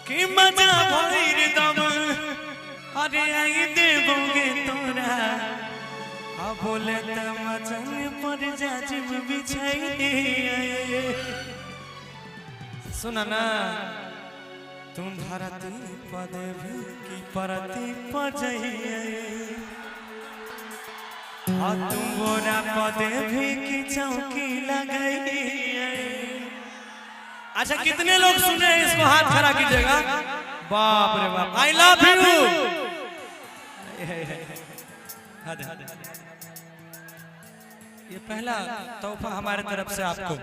कि मजा भइर दम अरे आई देबोगे तोरा आ बोले त मचन पर जाजिम बिछाई सुना ना तुम धरती पदे भी की परती पजइए हाँ तुम बोरा पदे भी की चौकी लगाई। अच्छा कितने लोग सुने इसको हाथ खड़ा कीजिएगा। बाप रे बाप आई लव यू। ये पहला तोहफा हमारे तरफ से आपको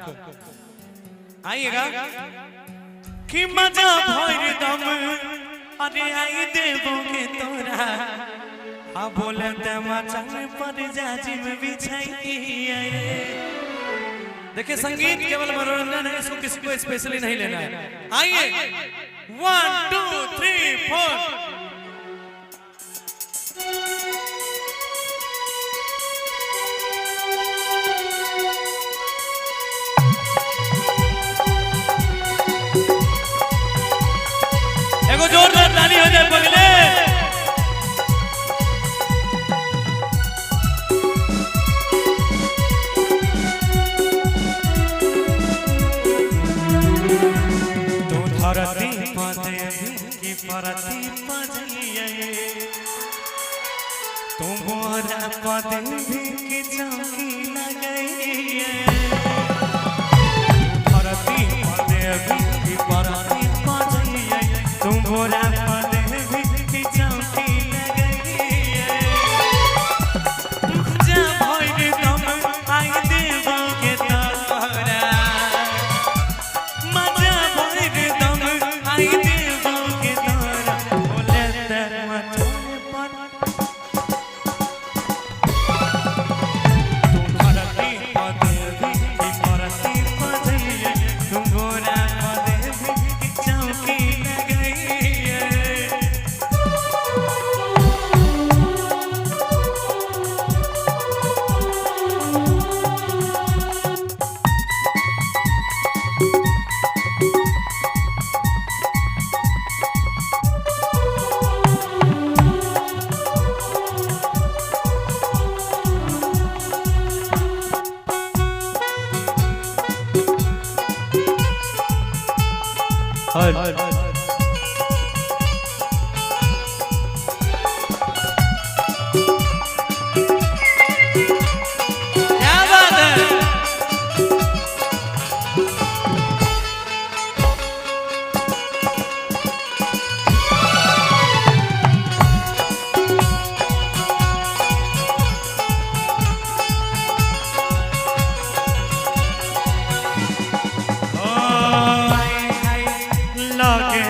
आइएगा कि मजा भइर दम अरे आई देबोगे तोरा आ बोले त मचन पर जाजिम बिछाई। देखिए संगीत केवल मनोरंजन है, इसको किसी को स्पेशली नहीं लेना है। आइए 1 2 3 4 एगो जोरदार ताली हो जाए पगले। धरती पदे की परती पजइए तुम बोरा पदे भी की चौकी लगाइए। धरती पदे की परती पजइए तुम बोरा पदे भी की चौकी लगाइए। जा भइर दम आई देबोगे तोरा मजा भइर दम आई देबोगे तोरा बोले त मचन पर तुम धरती पदे भी की परती पजइए तुम बोरा पदे भी की चौकी लगाइए। क्या बात है। लगे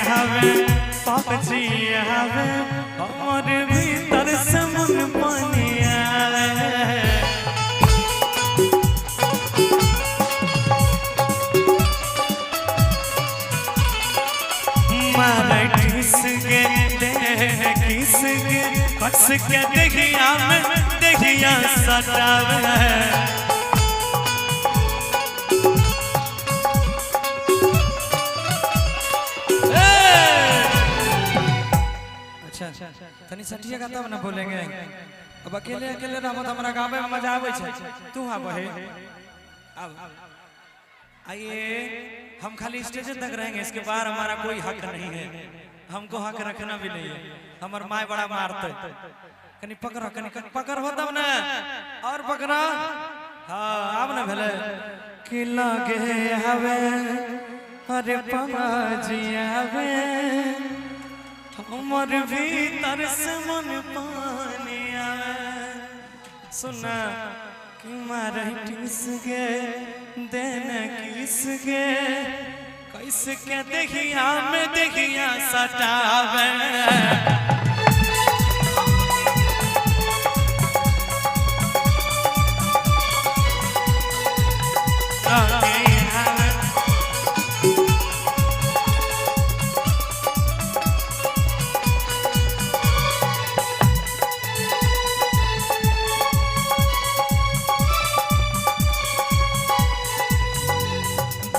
हवे पपची हवे और भीतर से मन पानिया मारे किस के दे किस के कस के देखिया में देखिया सतावे। तनी सटिएगा तब ना बोलेंगे। अब अकेले अकेले रहमत हमरा गावे में मजा आवे छे। तू आ बहे अब आइए हम खाली स्टेज तक रहेंगे, इसके बाहर हमारा कोई हक नहीं है, हमको हक रखना भी नहीं है। हमार माय बड़ा मारते कनी पकड़ो कनी पकड़ हो तब ना और पकड़ो हां अब ना भले कि लगे हवे अरे पमाजी हवे हमर भीतर से मन पानिया सुना कि मारे टिस गे देने किस गे कैसे के देखिया में देखिया सटावे।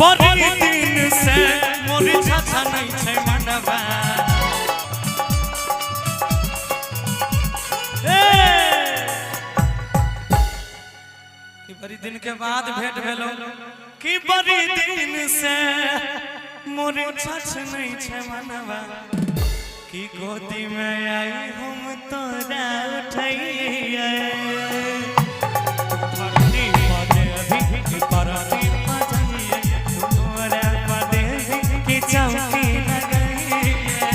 बड़ी दिन से मोर छाछा नहीं छै मनवा कि बड़ी दिन के बाद भेंट भेलो कि बड़ी दिन से मोर छछ नहीं छै मनवा कि गोदी में आई हम तोरा उठैया परती पदे अभी परती पजैया तोरा पदे कि चौकी लगैया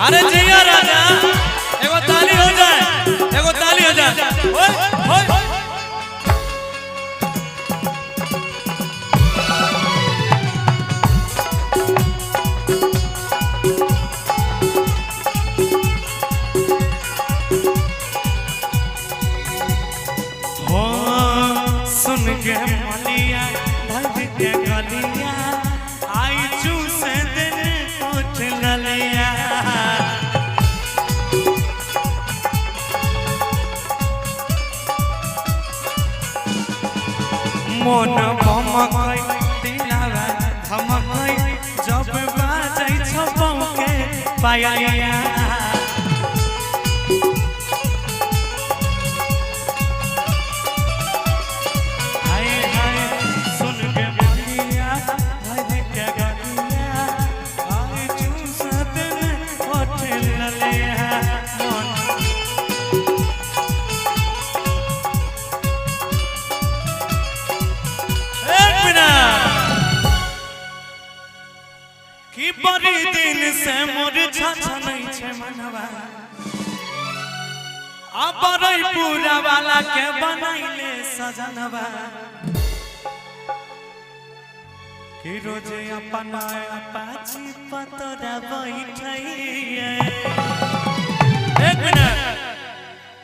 अरे जिया राजा एगो ताली हो जाए एगो ताली हो जाए ओए ओए हो सुन के मलिया भर के गलिया आई चूस दिन उठ ललिया मन बमकै दिलावा धमकै जब बाजै छ बौके पायलिया हाय हाय सुन के मलिया भर के गलिया आई चूस दिन उठ ललिया कि बड़ी दिन से मोर छाछा नहीं छै मनवा अब बड़ई पूरा वाला के बनाइले सजनवा कि रोजे अपना अपाची पतरा बैठैया एक मिनट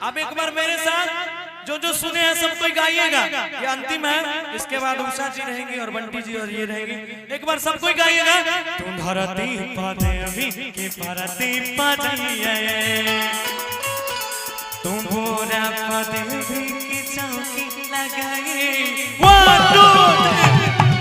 अब एक बार मेरे साथ जो सुने हैं सब कोई गाइएगा ये अंतिम है इसके बाद उषा जी रहेंगी और बंटी जी और ये रहेंगी एक बार सब कोई गाइएगा तुम धरती पदे अभी के परती पजैया तुम बोरा पदे भी की चौकी लगाए 1 2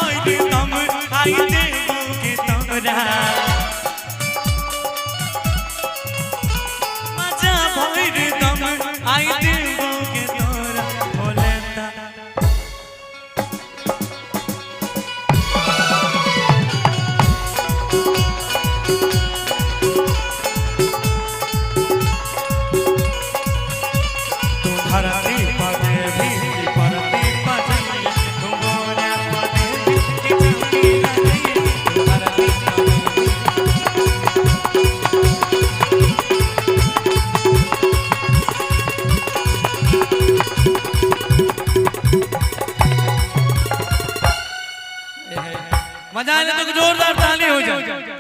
आई देवो के तोरा मजा भइर दम आई देवो के तोरा बोलेता तू धरती पदे भी परती पजैया तू बोरा पदे भी मजा आने तो जोरदार ताली हो जाए।